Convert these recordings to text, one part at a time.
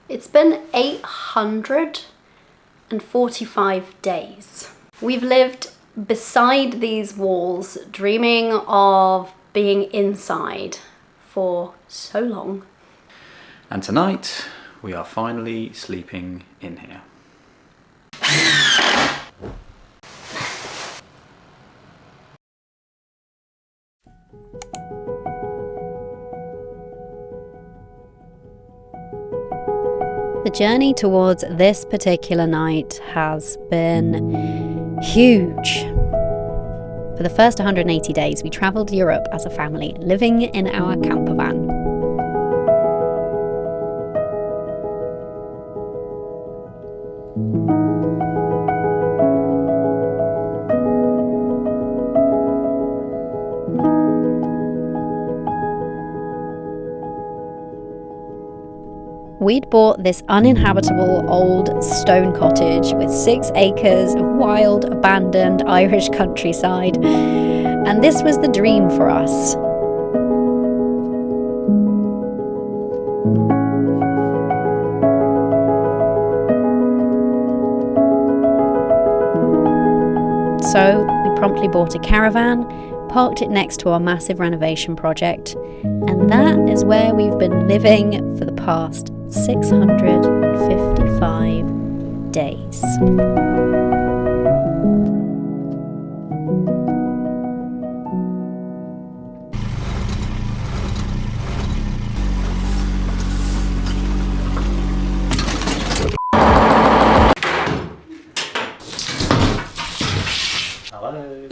It's been 845 days. We've lived beside these walls, dreaming of being inside for so long. And tonight, we are finally sleeping in here. The journey towards this particular night has been huge. For the first 180 days, we travelled Europe as a family, living in our campervan. We'd bought this uninhabitable old stone cottage with 6 acres of wild, abandoned Irish countryside, and this was the dream for us. So we promptly bought a caravan, parked it next to our massive renovation project, and that is where we've been living for the past 655 days. Hello.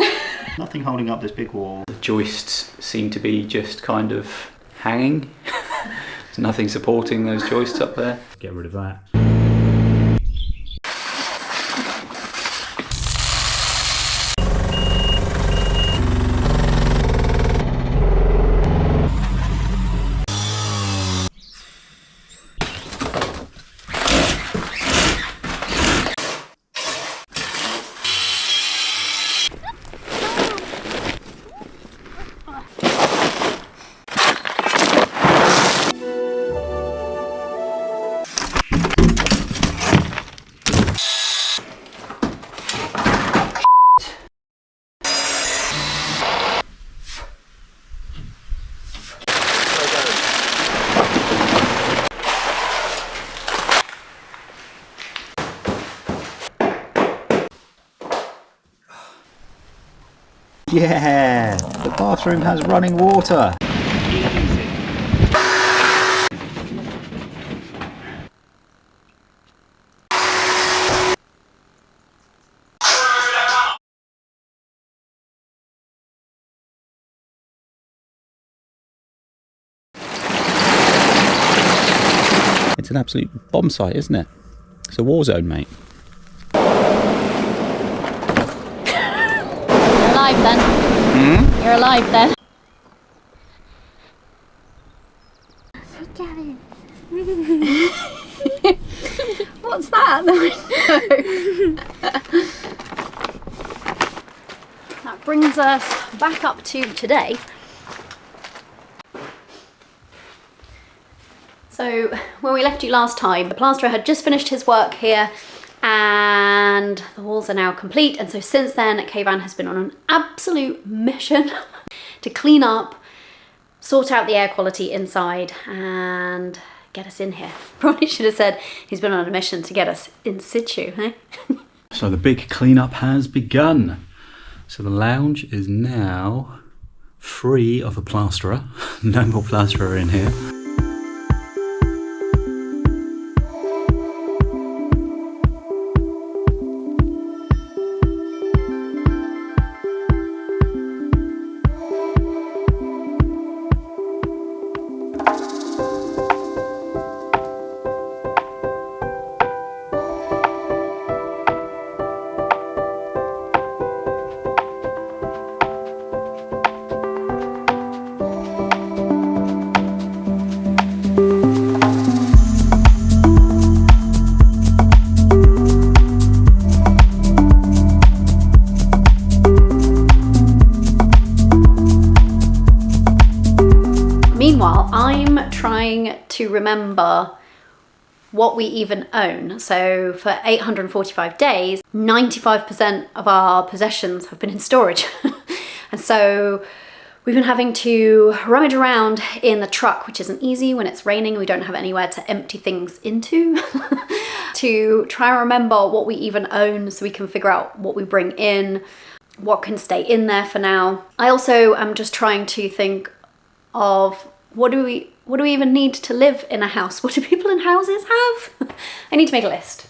Nothing holding up this big wall. The joists seem to be just kind of hanging. There's nothing supporting those joists up there. Get rid of that. Yeah, the bathroom has running water. Easy. It's an absolute bomb site, isn't it? It's a war zone, mate. Alive then. You're alive then. What's that at the window? That brings us back up to today. So when we left you last time, the plasterer had just finished his work here and the walls are now complete, and so since then Caravan has been on an absolute mission to clean up, sort out the air quality inside and get us in here. Probably should have said he's been on a mission to get us in situ, eh? So the big cleanup has begun. So the lounge is now free of a plasterer. No more plasterer in here. Meanwhile, I'm trying to remember what we even own. So for 845 days, 95% of our possessions have been in storage. And so we've been having to rummage around in the truck, which isn't easy when it's raining. We don't have anywhere to empty things into to try and remember what we even own so we can figure out what we bring in, what can stay in there for now. I also am just trying to think of what do we even need to live in a house? What do people in houses have? I need to make a list.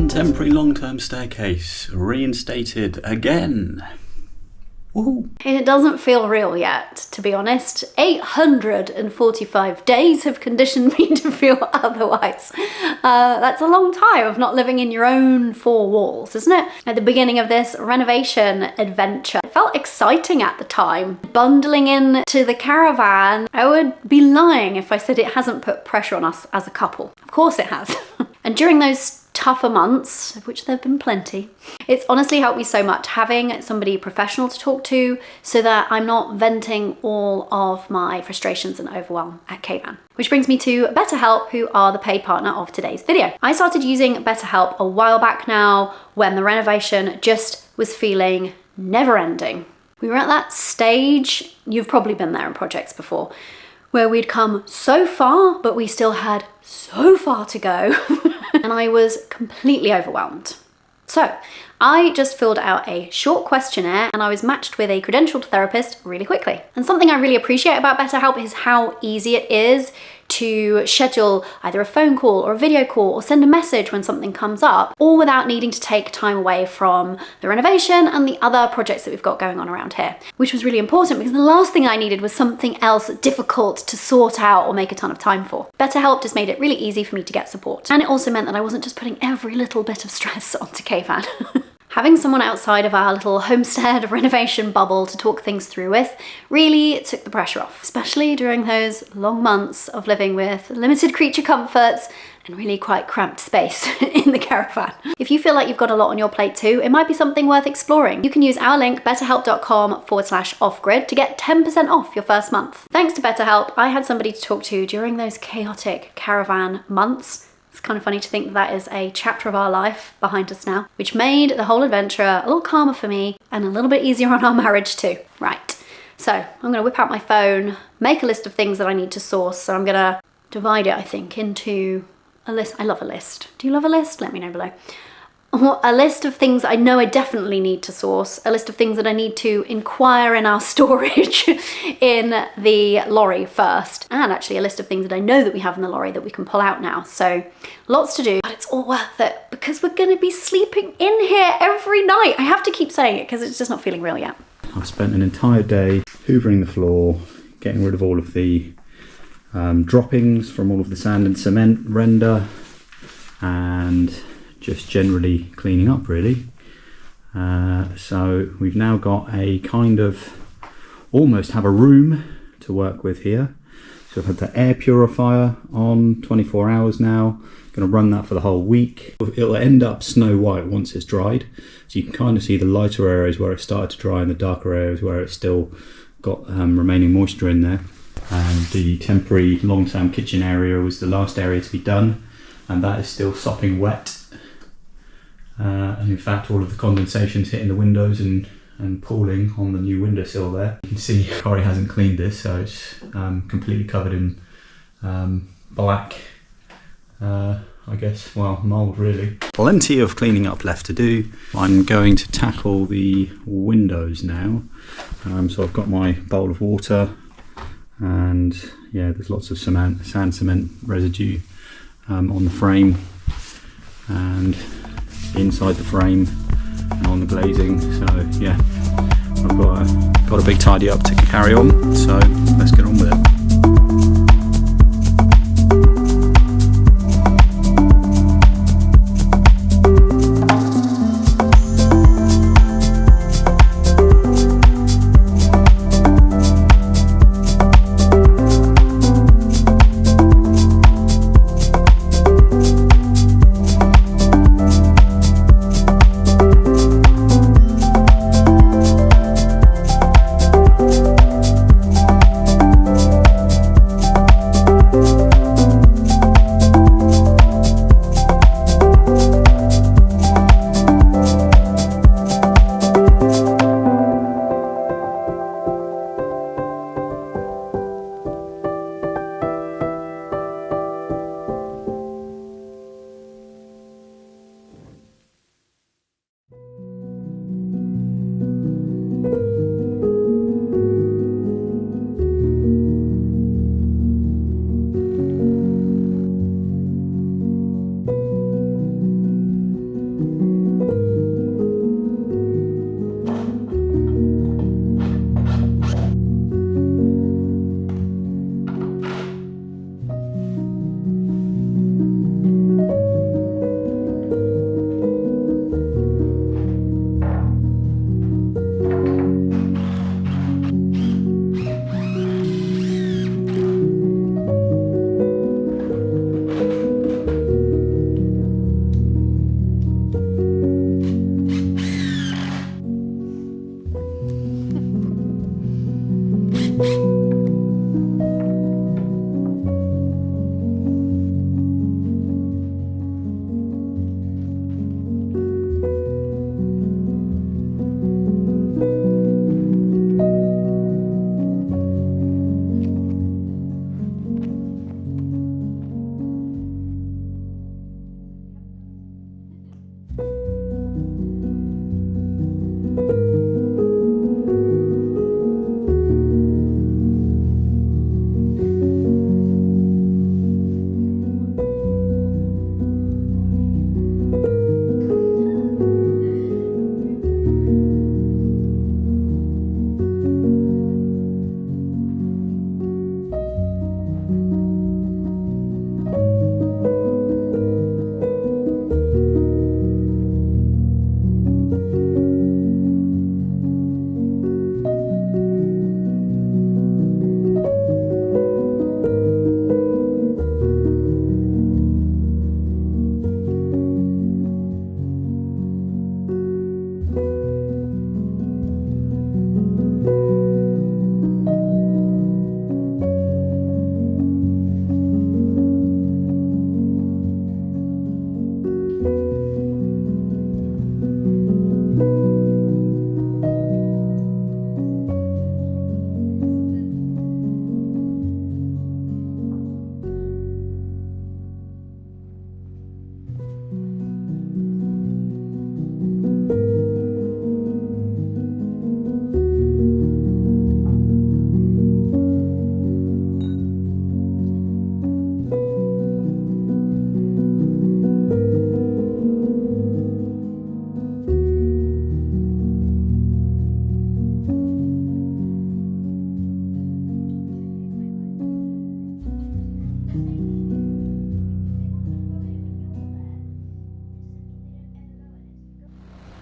Temporary long-term staircase reinstated again. Woohoo. And it doesn't feel real yet, to be honest. 845 days have conditioned me to feel otherwise. That's a long time of not living in your own four walls, isn't it? At the beginning of this renovation adventure, it felt exciting at the time. Bundling into the caravan, I would be lying if I said it hasn't put pressure on us as a couple. Of course it has. And during those tougher months, of which there have been plenty, it's honestly helped me so much having somebody professional to talk to so that I'm not venting all of my frustrations and overwhelm at caravan. Which brings me to BetterHelp, who are the paid partner of today's video. I started using BetterHelp a while back now when the renovation just was feeling never ending. We were at that stage, you've probably been there in projects before, where we'd come so far, but we still had so far to go. And I was completely overwhelmed. So I just filled out a short questionnaire and I was matched with a credentialed therapist really quickly. And something I really appreciate about BetterHelp is how easy it is to schedule either a phone call or a video call or send a message when something comes up, all without needing to take time away from the renovation and the other projects that we've got going on around here, which was really important because the last thing I needed was something else difficult to sort out or make a ton of time for. BetterHelp just made it really easy for me to get support. And it also meant that I wasn't just putting every little bit of stress onto caravan. Having someone outside of our little homestead renovation bubble to talk things through with really took the pressure off, especially during those long months of living with limited creature comforts and really quite cramped space in the caravan. If you feel like you've got a lot on your plate too, it might be something worth exploring. You can use our link betterhelp.com/offgrid to get 10% off your first month. Thanks to BetterHelp, I had somebody to talk to during those chaotic caravan months. It's kind of funny to think that that is a chapter of our life behind us now, which made the whole adventure a little calmer for me and a little bit easier on our marriage too. Right, so I'm gonna whip out my phone, make a list of things that I need to source. So I'm gonna divide it, I think, into a list. I love a list. Do you love a list? Let me know below. A list of things I know I definitely need to source, a list of things that I need to inquire in our storage in the lorry first, and actually a list of things that I know that we have in the lorry that we can pull out now. So lots to do, but it's all worth it because we're going to be sleeping in here every night. I have to keep saying it because it's just not feeling real yet. I've spent an entire day hoovering the floor, getting rid of all of the droppings from all of the sand and cement render, and just generally cleaning up really. So we've now got a kind of, almost have a room to work with here. So I've had the air purifier on 24 hours now. Going to run that for the whole week. It'll end up snow white once it's dried. So you can kind of see the lighter areas where it started to dry and the darker areas where it's still got remaining moisture in there. And the temporary long-term kitchen area was the last area to be done, and that is still sopping wet. And in fact, all of the condensation's hitting the windows and pooling on the new windowsill there. You can see Corey hasn't cleaned this, so it's completely covered in black, I guess, well, mould really. Plenty of cleaning up left to do. I'm going to tackle the windows now. So I've got my bowl of water, and yeah, there's lots of sand cement residue on the frame, and inside the frame and on the glazing. So yeah, I've got a big tidy up to carry on, so let's get on with it.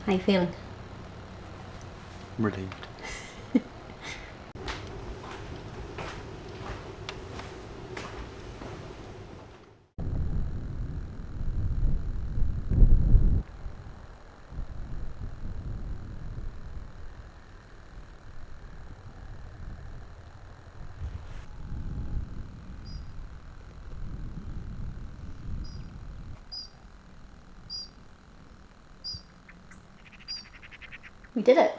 How you feeling? Relieved. We did it.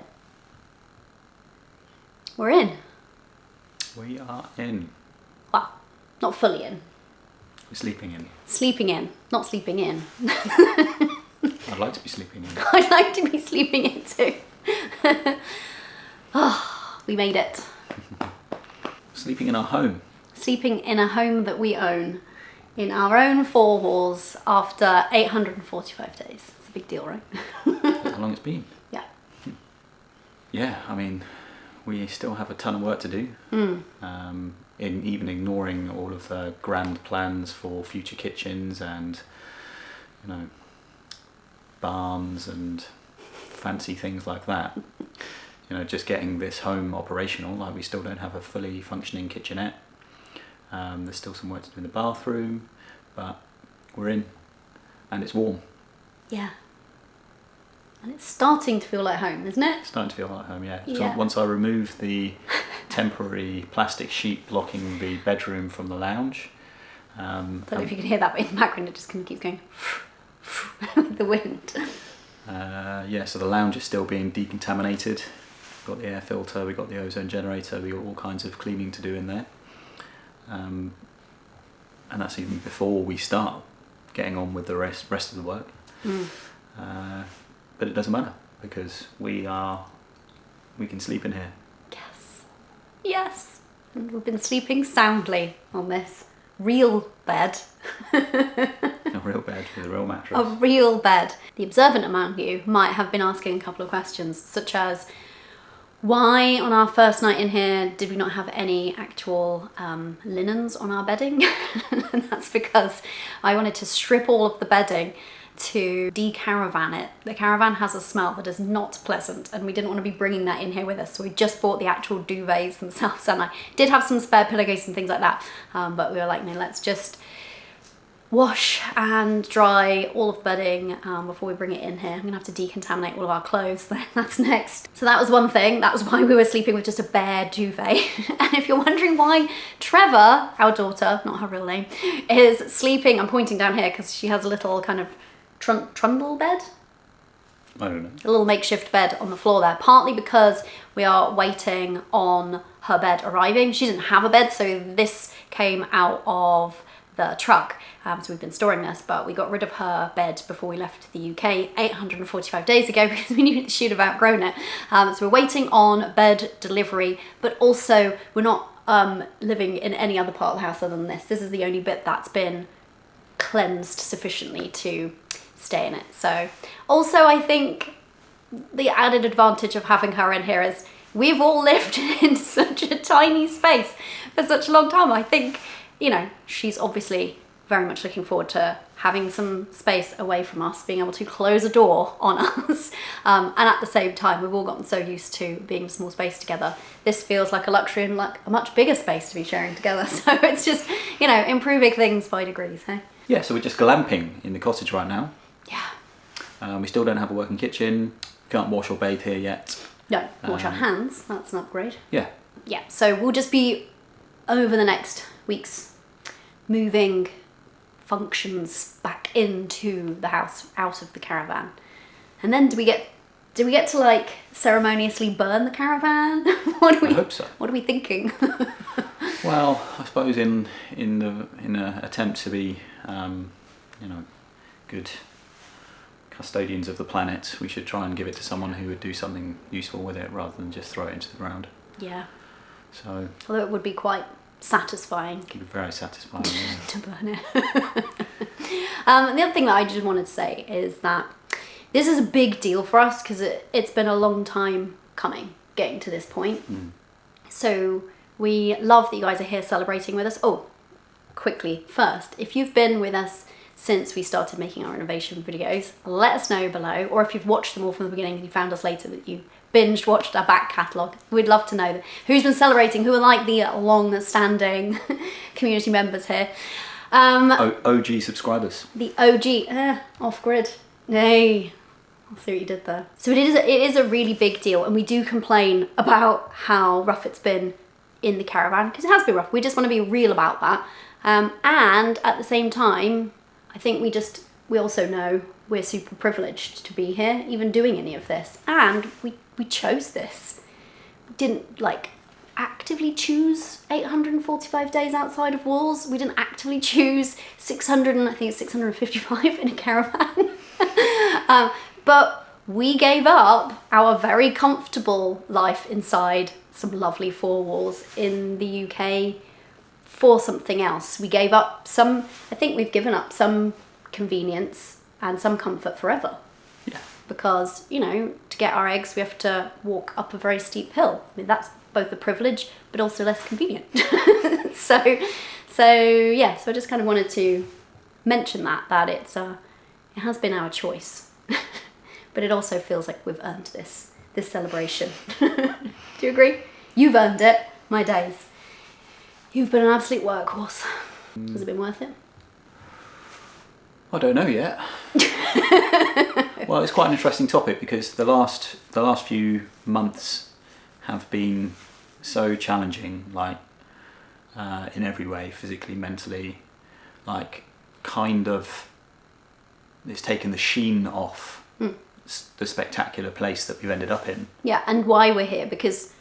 We're in. We are in. Well, not fully in. We're sleeping in. Sleeping in, not sleeping in. I'd like to be sleeping in. I'd like to be sleeping in too. Oh, we made it. Sleeping in our home. Sleeping in a home that we own in our own four walls after 845 days. It's a big deal, right? That's how long it's been. Yeah. Yeah, I mean, we still have a ton of work to do. In even ignoring all of the grand plans for future kitchens and, you know, barns and fancy things like that. You know, just getting this home operational. Like, we still don't have a fully functioning kitchenette. There's still some work to do in the bathroom, but we're in, and it's warm. Yeah. And it's starting to feel like home, isn't it? It's starting to feel like home, yeah. Yeah. So once I remove the temporary plastic sheet blocking the bedroom from the lounge. I don't know if you can hear that, but in the background it just kind of keeps going with the wind. Yeah, so the lounge is still being decontaminated. We've got the air filter, we've got the ozone generator, we've got all kinds of cleaning to do in there. And that's even before we start getting on with the rest of the work. But it doesn't matter, because we can sleep in here. Yes. And we've been sleeping soundly on this real bed. A real bed with a real mattress. A real bed. The observant among you might have been asking a couple of questions, such as, why on our first night in here did we not have any actual linens on our bedding? And that's because I wanted to strip all of the bedding to de-caravan it. The caravan has a smell that is not pleasant, and we didn't want to be bringing that in here with us, so we just bought the actual duvets themselves, and I did have some spare pillowcases and things like that, but we were like, no, let's just wash and dry all of the bedding before we bring it in here. I'm gonna have to decontaminate all of our clothes. That's next. So that was one thing. That was why we were sleeping with just a bare duvet. And if you're wondering why Trevor, our daughter, not her real name, is sleeping, I'm pointing down here because she has a little kind of trundle bed. I don't know. A little makeshift bed on the floor there, partly because we are waiting on her bed arriving. She didn't have a bed, so this came out of the truck. So we've been storing this, but we got rid of her bed before we left the UK 845 days ago because we knew that she'd have outgrown it. So we're waiting on bed delivery, but also we're not living in any other part of the house other than this. This is the only bit that's been cleansed sufficiently to stay in it. So also I think the added advantage of having her in here is we've all lived in such a tiny space for such a long time. I think, you know, she's obviously very much looking forward to having some space away from us, being able to close a door on us. And at the same time, we've all gotten so used to being in a small space together. This feels like a luxury and like a much bigger space to be sharing together. So it's just, you know, improving things by degrees, hey? Yeah, so we're just glamping in the cottage right now. Yeah. We still don't have a working kitchen. Can't wash or bathe here yet. No, wash our hands. That's an upgrade. Yeah. Yeah, so we'll just be, over the next weeks, moving functions back into the house, out of the caravan. And then do we get to like ceremoniously burn the caravan? I hope so. What are we thinking? Well, I suppose in an attempt to be you know, good custodians of the planet, we should try and give it to someone who would do something useful with it rather than just throw it into the ground. Yeah. So although it would be quite satisfying. It would be very satisfying, yeah. To burn it. The other thing that I just wanted to say is that this is a big deal for us because it's been a long time coming, getting to this point. So we love that you guys are here celebrating with us. Oh, quickly, first, if you've been with us since we started making our renovation videos, let us know below, or if you've watched them all from the beginning and you found us later that you binged watched our back catalogue. We'd love to know that who's been celebrating, who are like the long-standing community members here. OG subscribers. The OG, off-grid. Hey, I'll see what you did there. So it is a really big deal, and we do complain about how rough it's been in the caravan, because it has been rough. We just want to be real about that. And at the same time, I think we also know we're super privileged to be here, even doing any of this. And we chose this. We didn't like actively choose 845 days outside of walls. We didn't actively choose 655 in a caravan. But we gave up our very comfortable life inside some lovely four walls in the UK for something else. We gave up some, I think we've given up some convenience and some comfort forever. Yeah. Because, you know, to get our eggs, we have to walk up a very steep hill. I mean, that's both a privilege, but also less convenient. So I just kind of wanted to mention that it has been our choice. But it also feels like we've earned this celebration. Do you agree? You've earned it, my days. You've been an absolute workhorse. Has it been worth it? I don't know yet. Well, it's quite an interesting topic because the last few months have been so challenging, like in every way, physically, mentally, like kind of it's taken the sheen off the spectacular place that we've ended up in. Yeah, and why we're here, because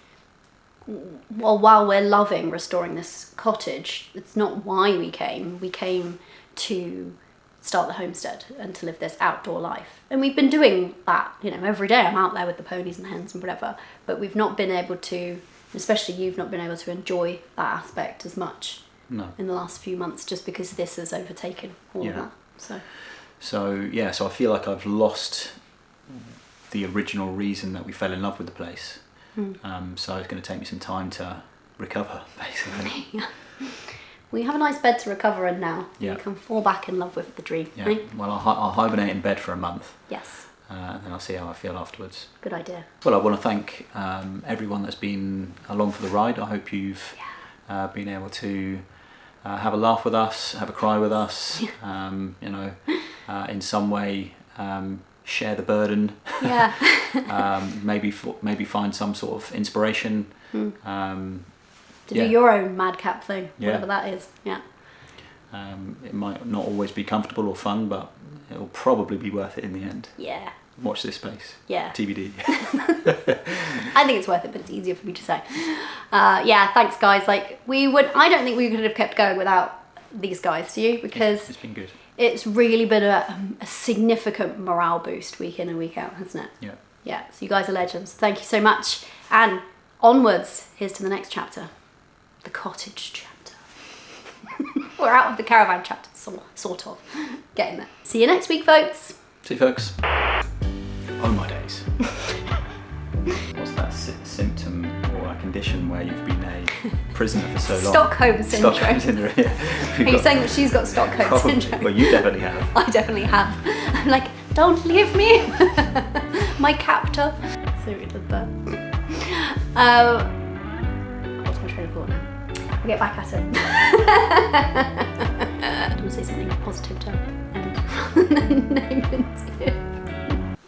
while we're loving restoring this cottage, it's not why we came. We came to start the homestead and to live this outdoor life. And we've been doing that, you know, every day. I'm out there with the ponies and the hens and whatever, but we've not been able to, especially you've not been able to enjoy that aspect as much in the last few months, just because this has overtaken all of that. So I feel like I've lost the original reason that we fell in love with the place. So it's going to take me some time to recover, basically. Yeah. We have a nice bed to recover in now. Yeah. You can fall back in love with the dream. Yeah. Right? Well, I'll hibernate in bed for a month. Yes. And then I'll see how I feel afterwards. Good idea. Well, I want to thank everyone that's been along for the ride. I hope you've been able to have a laugh with us, have a cry with us, you know, in some way share the burden. Yeah. maybe find some sort of inspiration. To do your own madcap thing, whatever that is. Yeah. It might not always be comfortable or fun, but it'll probably be worth it in the end. Yeah. Watch this space. Yeah. TBD. I think it's worth it, but it's easier for me to say. Yeah, thanks guys. Like I don't think we could have kept going without these guys, do you? Because it's been good. It's really been a significant morale boost week in and week out, hasn't it? Yeah. Yeah, so you guys are legends. Thank you so much. And onwards, here's to the next chapter. The cottage chapter. We're out of the caravan chapter, sort of. Getting there. See you next week, folks. See you, folks. Oh my days. What's that symptom or a condition where you've been a prisoner for so long? Stockholm syndrome. Stockholm syndrome, yeah. Are you saying that she's got Stockholm syndrome? Well, you definitely have. I definitely have. I'm like, don't leave me, my captor. So we did that. What's my train of thought now? I'll get back at it. I want to say something positive to end. Name it.